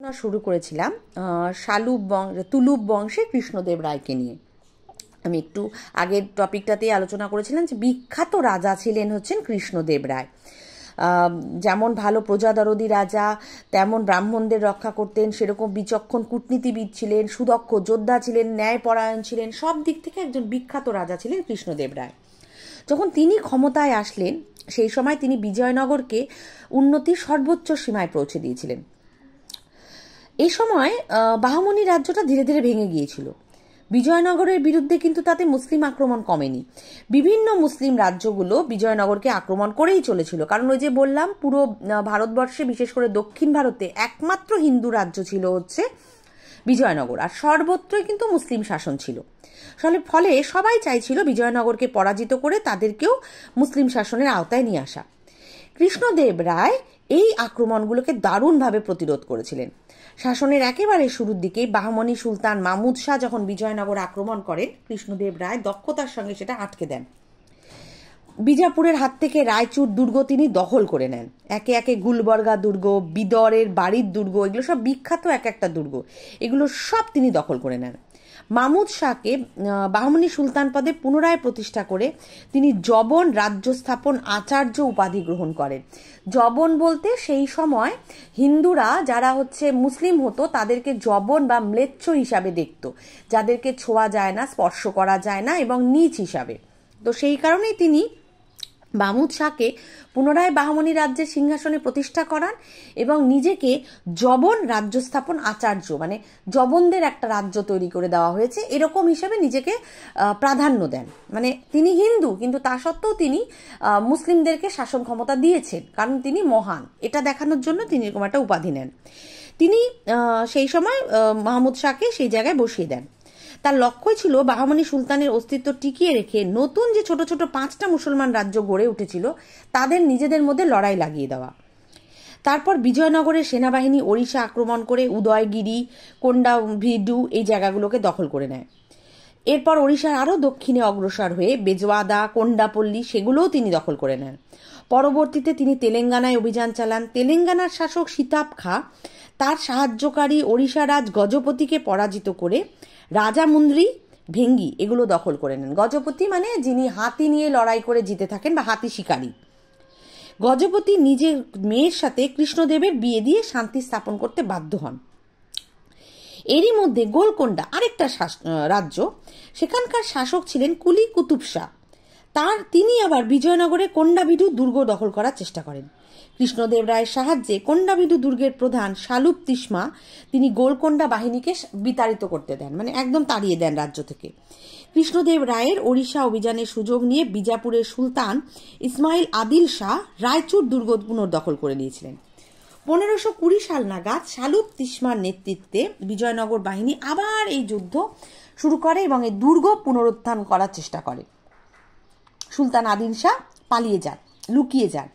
শুরু করেছিলাম তুলুপ বংশে কৃষ্ণদেব রায়কে নিয়ে। আমি একটু আগের টপিকটাতেই আলোচনা করেছিলাম যে বিখ্যাত রাজা ছিলেন হচ্ছেন কৃষ্ণদেব রায়। যেমন ভালো প্রজাদরদী রাজা, তেমন ব্রাহ্মণদের রক্ষা করতেন, সেরকম বিচক্ষণ কূটনীতিবিদ ছিলেন, সুদক্ষ যোদ্ধা ছিলেন, ন্যায়পরায়ণ ছিলেন, সব দিক থেকে একজন বিখ্যাত রাজা ছিলেন কৃষ্ণদেব রায়। যখন তিনি ক্ষমতায় আসলেন সেই সময় তিনি বিজয়নগরকে উন্নতির সর্বোচ্চ সীমায় পৌঁছে দিয়েছিলেন। এই সময় বাহমনি রাজ্যটা ধীরে ধীরে ভেঙে গিয়েছিল। বিজয়নগরের বিরুদ্ধে কিন্তু তাতে মুসলিম আক্রমণ কমেনি। বিভিন্ন মুসলিম রাজ্যগুলো বিজয়নগরকে আক্রমণ করেই চলেছিল, কারণ ওই যে বললাম পুরো ভারতবর্ষে বিশেষ করে দক্ষিণ ভারতে একমাত্র হিন্দু রাজ্য ছিল হচ্ছে বিজয়নগর, আর সর্বত্রই কিন্তু মুসলিম শাসন ছিল। ফলে সবাই চাইছিল বিজয়নগরকে পরাজিত করে তাদেরকেও মুসলিম শাসনের আওতায় নিয়ে আসা। কৃষ্ণদেব রায় এই আক্রমণগুলোকে দারুণভাবে প্রতিরোধ করেছিলেন। শাসনের একেবারে শুরুর দিকেই বাহমনি সুলতান মাহমুদ শাহ যখন বিজয়নগর আক্রমণ করেন, কৃষ্ণদেব রায় দক্ষতার সঙ্গে সেটা আটকে দেন। বিজাপুরের হাত থেকে রায়চুর দুর্গ তিনি দখল করে নেন। একে একে গুলবর্গা দুর্গ, বিদরের বাড়ির দুর্গ, এগুলো সব বিখ্যাত এক একটা দুর্গ, এগুলো সব তিনি দখল করে নেন। মাহমুদ শাহকে বাহমনি সুলতান পদে পুনরায় প্রতিষ্ঠা করে তিনি জবন রাজ্য স্থাপন আচার্য উপাধি গ্রহণ করেন। জবন বলতে সেই সময় হিন্দুরা যারা হচ্ছে মুসলিম হতো তাদেরকে জবন বা ম্লেচ্ছ হিসাবে দেখত, যাদেরকে ছোঁয়া যায় না, স্পর্শ করা যায় না, এবং নীচ হিসাবে। তো সেই কারণেই তিনি মাহমুদ শাহকে পুনরায় বাহমনি রাজ্যের সিংহাসনে প্রতিষ্ঠা করান এবং নিজেকে জবন রাজ্য স্থাপন আচার্য, মানে জবনদের একটা রাজ্য তৈরি করে দেওয়া হয়েছে এরকম হিসেবে নিজেকে প্রাধান্য দেন। মানে তিনি হিন্দু, কিন্তু তা সত্ত্বেও তিনি মুসলিমদেরকে শাসন ক্ষমতা দিয়েছেন, কারণ তিনি মহান, এটা দেখানোর জন্য তিনি এরকম একটা উপাধি নেন। তিনি সেই সময় মাহমুদ শাহকে সেই জায়গায় বসিয়ে দেন। তার লক্ষ্যই ছিল বাহমনি সুলতানের অস্তিত্ব টিকিয়ে রেখে নতুন যে ছোট ছোট 5টা মুসলমান রাজ্য গড়ে উঠেছিল তাদের নিজেদের মধ্যে লড়াই লাগিয়ে দেওয়া। তারপর বিজয়নগরের সেনাবাহিনী ওড়িশা আক্রমণ করে উদয়গিরি, কোন্ডাভিডু এই জায়গাগুলোকে দখল করে নেয়। এরপর ওড়িশার আরও দক্ষিণে অগ্রসর হয়ে বেজওয়াদা, কোন্ডাপল্লী সেগুলোও তিনি দখল করে নেন। পরবর্তীতে তিনি তেলেঙ্গানায় অভিযান চালান। তেলেঙ্গানার শাসক সীতাব খাঁ তার সাহায্যকারী ওড়িশা রাজ গজপতিকে পরাজিত করে রাজামুন্দ্রি, ভেঙ্গি এগুলো দখল করে নেন। গজপতি মানে যিনি হাতি নিয়ে লড়াই করে জিতে থাকেন বা হাতি শিকারী। গজপতি নিজের মেয়ের সাথে কৃষ্ণদেবের বিয়ে দিয়ে শান্তি স্থাপন করতে বাধ্য হন। এরই মধ্যে গোলকোন্ডা আরেকটা রাজ্য, সেখানকার শাসক ছিলেন কুলি কুতুব শাহ। তিনি আবার বিজয়নগরে কোন্ডাভিডু দুর্গ দখল করার চেষ্টা করেন। কৃষ্ণদেব রায়ের সাহায্যে কোন্ডাভিডু দুর্গের প্রধান শালুপ তিসমা তিনি গোলকোন্ডা বাহিনীকে বিতাড়িত করতে দেন, মানে একদম তাড়িয়ে দেন রাজ্য থেকে। কৃষ্ণদেব রায়ের ওড়িশা অভিযানের সুযোগ নিয়ে বিজাপুরের সুলতান ইসমাইল আদিল শাহ রায়চুর দুর্গ পুনর্দখল করে নিয়েছিলেন। 1520 সাল নাগাদ শালুপ তিসমার নেতৃত্বে বিজয়নগর বাহিনী আবার এই যুদ্ধ শুরু করে এবং এই দুর্গ পুনরুত্থান করার চেষ্টা করে। সুলতান আদিল শাহ পালিয়ে যান, লুকিয়ে যান।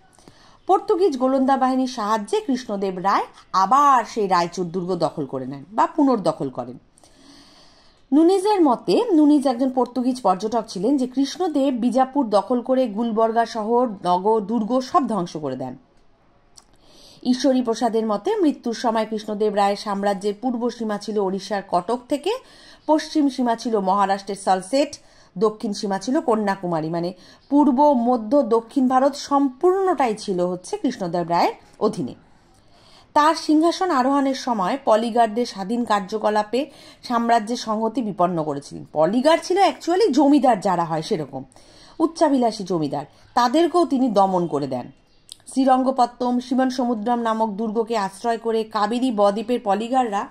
পর্তুগিজ গোলন্দা বাহিনীর সাহায্যে কৃষ্ণদেব রায় আবার সেই রায়চুর দুর্গ দখল করে নেন বা পুনর্দখল করেন। নুনিজের মতে, নুনিজ একজন পর্তুগিজ পর্যটক ছিলেন, যে কৃষ্ণদেব বিজাপুর দখল করে গুলবর্গা শহর, নগর, দুর্গ সব ধ্বংস করে দেন। ঈশ্বরী প্রসাদের মতে মৃত্যুর সময় কৃষ্ণদেব রায়ের সাম্রাজ্যের পূর্ব সীমা ছিল ওড়িশার কটক থেকে, পশ্চিম সীমা ছিল মহারাষ্ট্রের সালসেট, দক্ষিণ সীমা ছিল কন্যাকুমারী, মানে পূর্ব, মধ্য, দক্ষিণ ভারত সম্পূর্ণটাই ছিল হচ্ছে কৃষ্ণদেব রায়ের অধীনে। তার সিংহাসন আরোহণের সময় পলিগারদের স্বাধীন কার্যকলাপে সাম্রাজ্যের সংহতি বিপন্ন করেছিলেন। পলিগার ছিল অ্যাকচুয়ালি জমিদার যারা হয় সেরকম উচ্চাভিলাষী জমিদার, তাদেরকেও তিনি দমন করে দেন। শ্রীরঙ্গপত্তম, শিবন সমুদ্রম নামক দুর্গকে আশ্রয় করে কাবেরী বদ্বীপের পলিগাররা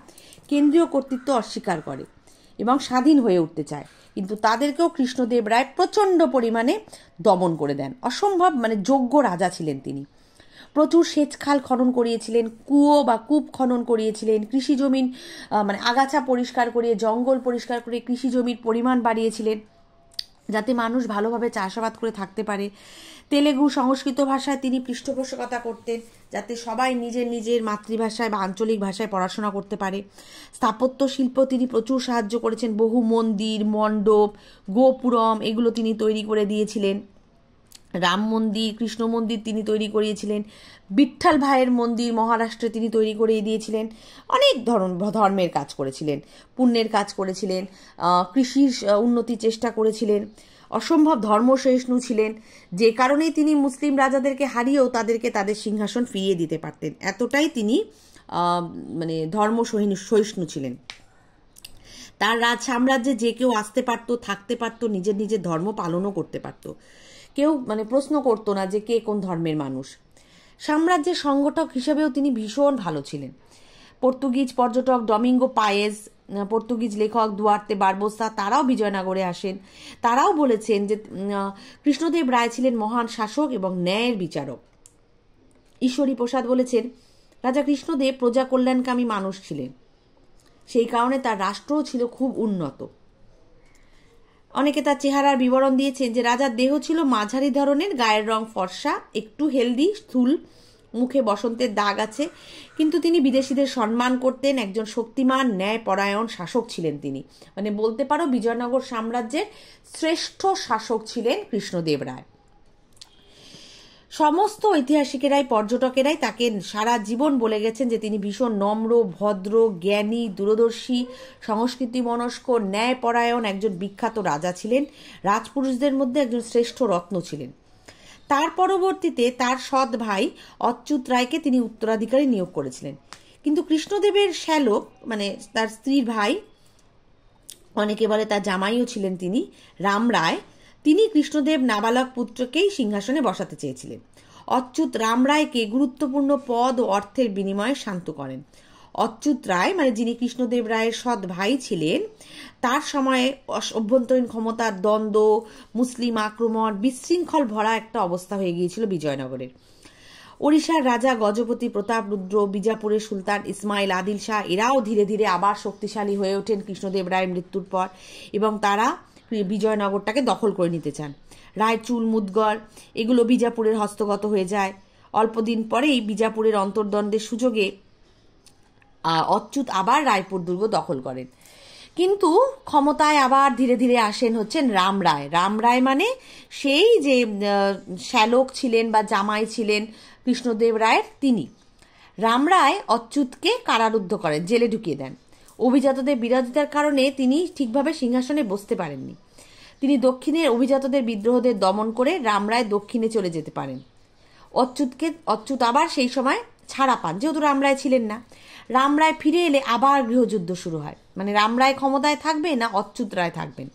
কেন্দ্রীয় কর্তৃত্ব অস্বীকার করে এবং স্বাধীন হয়ে উঠতে চায়, কিন্তু তাদেরকেও কৃষ্ণদেব রায় প্রচণ্ড পরিমাণে দমন করে দেন। অসম্ভব মানে যোগ্য রাজা ছিলেন তিনি। প্রচুর সেচ খাল খনন করিয়েছিলেন, কুয়ো বা কূপ খনন করিয়েছিলেন, কৃষি জমিন মানে আগাছা পরিষ্কার করিয়ে, জঙ্গল পরিষ্কার করে কৃষি জমির পরিমাণ বাড়িয়েছিলেন যাতে মানুষ ভালোভাবে চাষাবাদ করে থাকতে পারে। তেলেগু, সংস্কৃত ভাষায় তিনি পৃষ্ঠপোষকতা করতেন যাতে সবাই নিজের নিজের মাতৃভাষায় বা আঞ্চলিক ভাষায় পড়াশোনা করতে পারে। স্থাপত্য শিল্প তিনি প্রচুর সাহায্য করেছেন, বহু মন্দির, মণ্ডপ, গোপুরম এগুলো তিনি তৈরি করে দিয়েছিলেন। রাম মন্দির, কৃষ্ণ মন্দির তিনি তৈরি করিয়েছিলেন। বিঠ্ঠল ভাইয়ের মন্দির মহারাষ্ট্রে তিনি তৈরি করিয়ে দিয়েছিলেন। অনেক ধর্মের কাজ করেছিলেন, পুণ্যের কাজ করেছিলেন, কৃষির উন্নতির চেষ্টা করেছিলেন, অসম্ভব ধর্মসহিষ্ণু ছিলেন, যে কারণেই তিনি মুসলিম রাজাদেরকে হারিয়েও তাদেরকে তাদের সিংহাসন ফিরিয়ে দিতে পারতেন। এতটাই তিনি মানে ধর্মসহিষ্ণু ছিলেন। তার রাজ সাম্রাজ্যে যে কেউ আসতে পারতো, থাকতে পারতো, নিজের নিজের ধর্ম পালনও করতে পারতো। কেউ মানে প্রশ্ন করতো না যে কে কোন ধর্মের মানুষ। সাম্রাজ্যের সংগঠক হিসেবেও তিনি ভীষণ ভালো ছিলেন। পর্তুগিজ পর্যটক ডমিঙ্গো পায়েজ, পর্তুগিজ লেখক দুয়ার্তে বারবোসা, তারাও বিজয়নগরে আসেন। তারাও বলেছেন যে কৃষ্ণদেব রায় ছিলেন মহান শাসক এবং ন্যায়ের বিচারক। ঈশ্বরী প্রসাদ বলেছেন, রাজা কৃষ্ণদেব প্রজা কল্যাণকামী মানুষ ছিলেন, সেই কারণে তার রাষ্ট্রও ছিল খুব উন্নত। অনেকে তার চেহারার বিবরণ দিয়েছেন যে রাজার দেহ ছিল মাঝারি ধরনের, গায়ের রং ফর্সা, একটু হেলদি, স্থূল, মুখে বসন্তের দাগ আছে, কিন্তু তিনি বিদেশিদের সম্মান করতেন। একজন শক্তিমান ন্যায়পরায়ণ শাসক ছিলেন তিনি। মানে বলতে পারো বিজয়নগর সাম্রাজ্যের শ্রেষ্ঠ শাসক ছিলেন কৃষ্ণদেব রায়। সমস্ত ঐতিহাসিকেরাই পর্যটকেরাই তাকে সারা জীবন বলে গেছেন যে তিনি ভীষণ নম্র, ভদ্র, জ্ঞানী, দূরদর্শী, সংস্কৃতি মনস্ক, ন্যায়পরায়ণ একজন বিখ্যাত রাজা ছিলেন। রাজপুরুষদের মধ্যে একজন শ্রেষ্ঠ রত্ন ছিলেন। তার পরবর্তীতে তার সৎ ভাই অচ্যুত রায়কে তিনি উত্তরাধিকারী নিয়োগ করেছিলেন। কিন্তু কৃষ্ণদেবের শ্যালক মানে তার স্ত্রীর ভাই, অনেকে বলে তার জামাইও ছিলেন তিনি, রাম রায়, তিনি কৃষ্ণদেব নাবালক পুত্রকেই সিংহাসনে বসাতে চেয়েছিলেন। অচ্যুত রাম রায়কে গুরুত্বপূর্ণ পদ ও অর্থের বিনিময়ে শান্ত করেন। অচ্যুত রায় মানে যিনি কৃষ্ণদেব রায়ের সৎ ভাই ছিলেন, তার সময়ে অভ্যন্তরীণ ক্ষমতার দ্বন্দ্ব, মুসলিম আক্রমণ, বিশৃঙ্খল ভরা একটা অবস্থা হয়ে গিয়েছিল বিজয়নগরের। ওড়িশার রাজা গজপতি প্রতাপ রুদ্র, বিজাপুরের সুলতান ইসমাইল আদিল শাহ, এরাও ধীরে ধীরে আবার শক্তিশালী হয়ে ওঠেন কৃষ্ণদেব রায়ের মৃত্যুর পর, এবং তারা বিজয়নগরটাকে দখল করে নিতে চান। রায়চুল, মুদগড় এগুলো বিজাপুরের হস্তগত হয়ে যায়। অল্পদিন পরেই বিজাপুরের অন্তর্দ্বন্দ্বের সুযোগে অচ্যুত আবার রায়পুর দুর্গ দখল করেন। কিন্তু ক্ষমতায় আবার ধীরে ধীরে আসেন হচ্ছেন রাম রায়। রাম রায় মানে সেই যে শ্যালক ছিলেন বা জামাই ছিলেন কৃষ্ণদেব রায়ের, তিনি। রাম রায় অচ্যুতকে কারারুদ্ধ করেন, জেলে ঢুকিয়ে দেন। অভিজাতদের বিরোধিতার কারণে তিনি ঠিকভাবে সিংহাসনে বসতে পারেননি। তিনি দক্ষিণের অভিজাতদের বিদ্রোহদের দমন করে রাম রায় দক্ষিণে চলে যেতে পারেন। অচ্যুত আবার সেই সময় ছাড়া পান, যেহেতু রাম রায় ছিলেন না। রাম রায় ফিরে এলে আবার গৃহযুদ্ধ শুরু হয়, মানে রাম রায় ক্ষমতায় থাকবে না অচ্যুত রায় থাকবেন।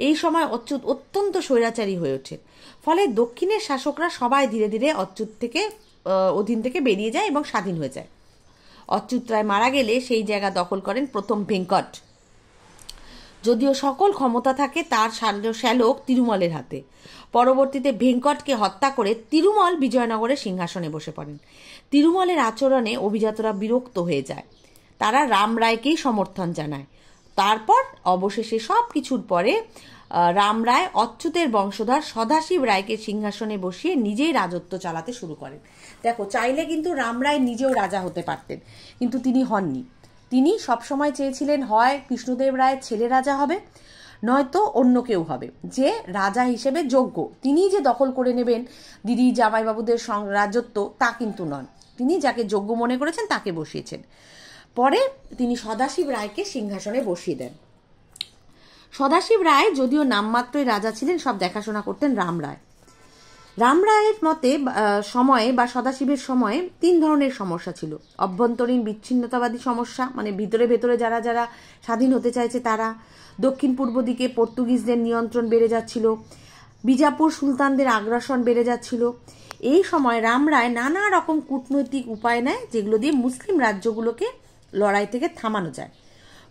এই সময় অচ্যুত অত্যন্ত স্বৈরাচারী হয়ে ওঠে, ফলে দক্ষিণের শাসকরা সবাই ধীরে ধীরে অচ্যুত থেকে অধীন থেকে বেরিয়ে যায় এবং স্বাধীন হয়ে যায়। অচ্যুত রায় মারা গেলে সেই জায়গা দখল করেন প্রথম ভেঙ্কট। যদিও সকল ক্ষমতা থাকে তার শ্যালক তিরুমলের হাতে। পরবর্তীতে ভেঙ্কটকে হত্যা করে তিরুমল বিজয়নগরের সিংহাসনে বসে পড়েন। তিরুমলের আচরণে অভিজাতরা বিরক্ত হয়ে যায়, তারা রাম রায়কেই সমর্থন জানায়। তারপর অবশেষে সব কিছুর পরে রাম রায় অচ্যুতের বংশধর সদাশিব রায়কে সিংহাসনে বসিয়ে নিজেই রাজত্ব চালাতে শুরু করেন। দেখো, চাইলে কিন্তু রাম রায় নিজেও রাজা হতে পারতেন, কিন্তু তিনি হননি। তিনি সবসময় চেয়েছিলেন হয় কৃষ্ণদেব রায়ের ছেলে রাজা হবে, নয়তো অন্য কেউ হবে যে রাজা হিসেবে যোগ্য। তিনি যে দখল করে নেবেন দিদি জামাইবাবুদের রাজত্ব, তা কিন্তু নন। তিনি যাকে যোগ্য মনে করেছেন তাকে বসিয়েছেন। পরে তিনি সদাশিব রায়কে সিংহাসনে বসিয়ে দেন। সদাশিব রায় যদিও নামমাত্রই রাজা ছিলেন, সব দেখাশোনা করতেন রাম রায়। রাম রায়ের মতে সময়ে বা সদাশিবের সময়ে 3 ধরনের সমস্যা ছিল। অভ্যন্তরীণ বিচ্ছিন্নতাবাদী সমস্যা, মানে ভিতরে ভেতরে যারা যারা স্বাধীন হতে চাইছে তারা। দক্ষিণ পূর্ব দিকে পর্তুগিজদের নিয়ন্ত্রণ বেড়ে যাচ্ছিল। বিজাপুর সুলতানদের আগ্রাসন বেড়ে যাচ্ছিল। এই সময় রাম রায় নানা রকম কূটনৈতিক উপায় নেয়, যেগুলো দিয়ে মুসলিম রাজ্যগুলোকে লড়াই থেকে থামানো যায়।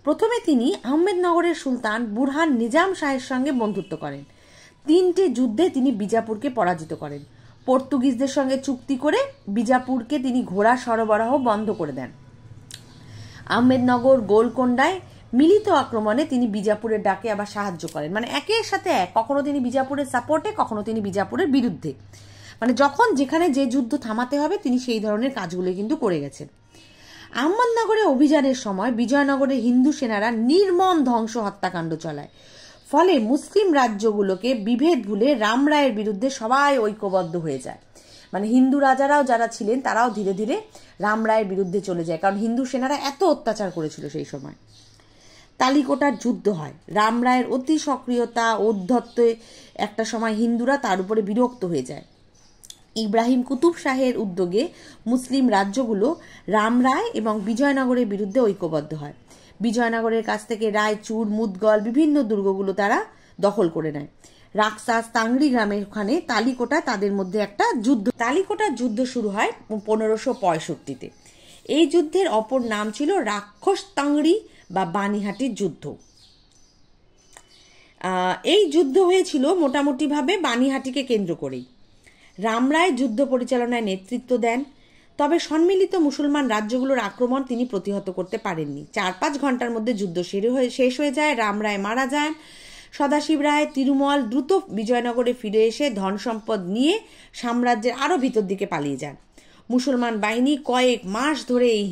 প্রথমে তিনি আহমেদনগরের সুলতান বুরহান নিজাম শাহের সঙ্গে বন্ধুত্ব করেন। 3টে যুদ্ধে তিনি বিজাপুরকে পরাজিত করেন। পর্তুগিজদের সঙ্গে চুক্তি করে বিজাপুরকে তিনি ঘোড়া সরবরাহ বন্ধ করে দেন। আহমেদনগর, গোলকোন্ডায় মিলিত আক্রমণে তিনি বিজাপুরের ডাকে আবার সাহায্য করেন। মানে একের সাথে এক, কখনো তিনি বিজাপুরের সাপোর্টে, কখনো তিনি বিজাপুরের বিরুদ্ধে। মানে যখন যেখানে যে যুদ্ধ থামাতে হবে তিনি সেই ধরনের কাজগুলো কিন্তু করে গেছেন। আহমদনগরে অভিযানের সময় বিজয়নগরের হিন্দু সেনারা নির্মম ধ্বংস হত্যাকাণ্ড চালায়। ফলে মুসলিম রাজ্যগুলোকে বিভেদ ভুলে রামরায়ের বিরুদ্ধে সবাই ঐক্যবদ্ধ হয়ে যায়। মানে হিন্দু রাজারাও যারা ছিলেন তারাও ধীরে ধীরে রামরায়ের বিরুদ্ধে চলে যায়, কারণ হিন্দু সেনারা এত অত্যাচার করেছিল সেই সময়। তালিকোটার যুদ্ধ হয়। রামরায়ের অতি সক্রিয়তা ঔদ্ধত্যে একটা সময় হিন্দুরা তার উপরে বিরক্ত হয়ে যায়। ইব্রাহিম কুতুব শাহের উদ্যোগে মুসলিম রাজ্যগুলো রামরায় এবং বিজয়নগরের বিরুদ্ধে ঐক্যবদ্ধ হয়। বিজয়নগরের কাছ থেকে রায়চুর, মুদগল বিভিন্ন দুর্গগুলো তারা দখল করে নেয়। রাকসাস, তাংড়ি গ্রামের ওখানে তালিকোটা তাদের মধ্যে একটা যুদ্ধ। তালিকোটার যুদ্ধ শুরু হয় 1565-তে। এই যুদ্ধের অপর নাম ছিল রাক্ষস তাংড়ি বা বানিহাটির যুদ্ধ। এই যুদ্ধ হয়েছিল মোটামুটিভাবে বানিহাটিকে কেন্দ্র করেই। রামরায় যুদ্ধ পরিচালনায় নেতৃত্ব দেন, তবে সম্মিলিত মুসলমান রাজ্যগুলোর আক্রমণ তিনি প্রতিহত করতে পারেননি। 4-5 ঘন্টার মধ্যে যুদ্ধ শেষ হয়ে যায়। রামরায় মারা যান। সদাশিব রায় তিরুমল দ্রুত বিজয়নগরে ফিরে এসে ধন সম্পদ নিয়ে সাম্রাজ্যের আরও ভিতর দিকে পালিয়ে যান। মুসলমান বাহিনী কয়েক মাস ধরে এই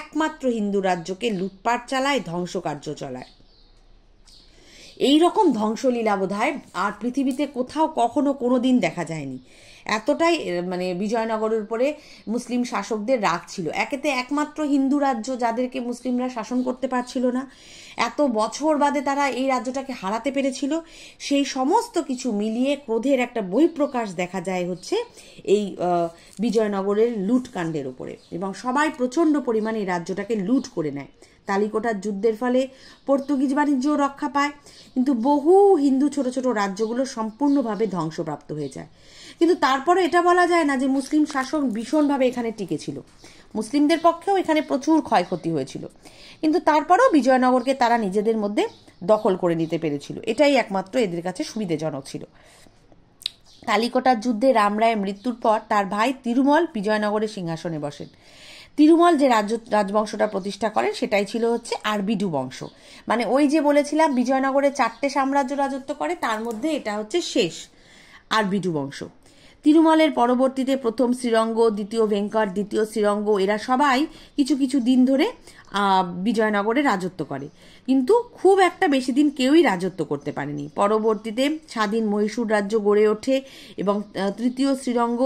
একমাত্র হিন্দু রাজ্যকে লুটপাট চালায়, ধ্বংসকার্য চালায়। এই রকম ধ্বংসলীলা বোধহয় আর পৃথিবীতে কোথাও কখনো কোনোদিন দেখা যায়নি। এতটাই মানে বিজয়নগরের উপরে মুসলিম শাসকদের রাগ ছিল। একেতে একমাত্র হিন্দু রাজ্য যাদেরকে মুসলিমরা শাসন করতে পারছিল না, এত বছর বাদে তারা এই রাজ্যটাকে হারাতে পেরেছিল। সেই সমস্ত কিছু মিলিয়ে ক্রোধের একটা বহিঃপ্রকাশ দেখা যায় হচ্ছে এই বিজয়নগরের লুটকাণ্ডের উপরে, এবং সবাই প্রচণ্ড পরিমাণে এই রাজ্যটাকে লুট করে নেয়। তালিকোটার যুদ্ধের ফলে পর্তুগিজ বাণিজ্য রক্ষা পায়, কিন্তু বহু হিন্দু ছোট ছোট রাজ্যগুলো সম্পূর্ণভাবে ধ্বংসপ্রাপ্ত হয়ে যায়। কিন্তু তারপরে এটা বলা যায় না যে মুসলিম শাসন ভীষণভাবে এখানে টিকেছিল। মুসলিমদের পক্ষেও এখানে প্রচুর ক্ষয়ক্ষতি হয়েছিল, কিন্তু তারপরেও বিজয়নগরকে তারা নিজেদের মধ্যে দখল করে নিতে পেরেছিল। এটাই একমাত্র এদের কাছে সুবিধাজনক ছিল। তালিকোটার যুদ্ধে রামরায়ের মৃত্যুর পর তার ভাই তিরুমল বিজয়নগরের সিংহাসনে বসেন। তিরুমল যে রাজবংশটা প্রতিষ্ঠা করেন সেটাই ছিল হচ্ছে আরবিডু বংশ। মানে ওই যে বলেছিলাম বিজয়নগরে 4টে সাম্রাজ্য রাজত্ব করে, তার মধ্যে এটা হচ্ছে শেষ আরবিডু বংশ। তিরুমলের পরবর্তীতে প্রথম শ্রীরঙ্গ, দ্বিতীয় ভেঙ্কট, দ্বিতীয় শ্রীরঙ্গ, এরা সবাই কিছু কিছু দিন ধরে বিজয়নগরে রাজত্ব করে, কিন্তু খুব একটা বেশি দিন কেউই রাজত্ব করতে পারেনি। পরবর্তীতে স্বাধীন মহীশূর রাজ্য গড়ে ওঠে এবং তৃতীয় শ্রীরঙ্গ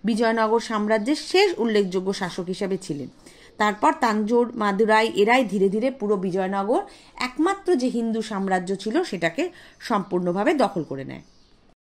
বিজয়নগর সাম্রাজ্যের শেষ উল্লেখযোগ্য শাসক হিসেবে ছিলেন। তারপর তাঞ্জোর, মাদুরাই এরাই ধীরে ধীরে পুরো বিজয়নগর একমাত্র যে হিন্দু সাম্রাজ্য ছিল সেটাকে সম্পূর্ণভাবে দখল করে নেয়।